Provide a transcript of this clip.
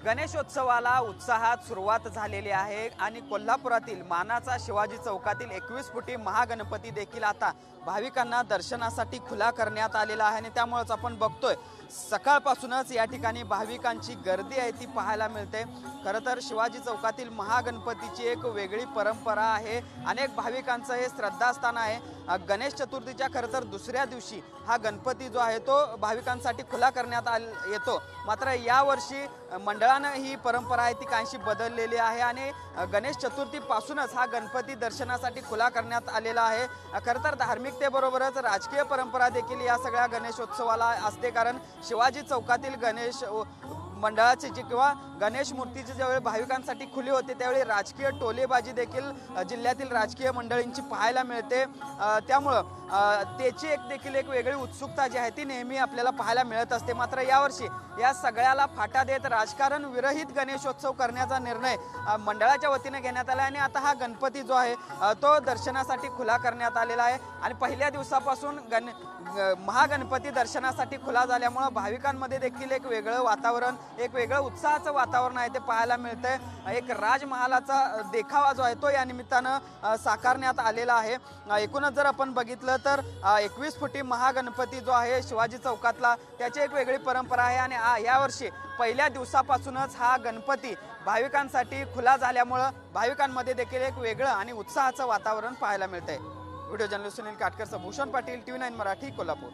गणेशोत्सवाला उत्साहात सुरुवात झालेली आहे आणि कोल्हापुरातील मानाचा शिवाजी चौकातील 21 फुटी महागणपती देखील आता भाविकांना दर्शनासाठी खुला करण्यात आलेला आहे आणि त्यामुळेच आपण बघतोय सकाळपासूनच या ठिकाणी भाविकांची गर्दी आहे ती पाहायला मिळते। खरं तर शिवाजी चौकातील महागणपतीची एक वेगळी परंपरा आहे, अनेक भाविकांचं हे श्रद्धास्थान आहे। गणेश चतुर्थीच्या खरं तर दुसऱ्या दिवशी हा गणपती जो आहे तो भाविकांसाठी खुला करण्यात येतो। मात्र यावर्षी मंडळानं ही परंपरा आहे ती काहीशी बदललेली आहे आणि गणेश चतुर्थीपासूनच हा गणपती दर्शनासाठी खुला करण्यात आलेला आहे। खरं तर धार्मिकतेबरोबरच राजकीय परंपरा देखील या सगळ्या गणेशोत्सवाला असते, कारण शिवाजी चौकातील गणेश मंडळाची जी किंवा गणेश मूर्तीची ज्यावेळी भाविकांसाठी खुली होते त्यावेळी राजकीय टोलेबाजी देखील जिल्ह्यातील राजकीय मंडळींची पाहायला मिळते। त्यामुळं त्याची देखील एक वेगळी उत्सुकता जी आहे ती नेहमी आपल्याला पाहायला मिळत असते। मात्र यावर्षी या सगळ्याला फाटा देत राजकारण विरहित गणेशोत्सव करण्याचा निर्णय मंडळाच्या वतीने घेण्यात आला आणि आता हा गणपती जो आहे तो दर्शनासाठी खुला करण्यात आलेला आहे आणि पहिल्या दिवसापासून महागणपती दर्शनासाठी खुला झाल्यामुळे भाविकांमध्ये देखील एक वेगळं वातावरण, एक वेगळं उत्साहाचं वातावरण आहे ते पाहायला मिळतंय। एक राजमहालाचा देखावा जो आहे तो या निमित्तानं साकारण्यात आलेला आहे। एकूणच जर आपण बघितलं तर 21 फुटी महागणपती जो आहे शिवाजी चौकातला त्याची एक वेगळी परंपरा आहे आणि यावर्षी पहिल्या दिवसापासूनच हा गणपती भाविकांसाठी खुला झाल्यामुळं भाविकांमध्ये देखील एक वेगळं आणि उत्साहाचं वातावरण पाहायला मिळतंय। Video journalist Sunil Katkar, Bhushan Patil, TV9 Marathi, Kolhapur.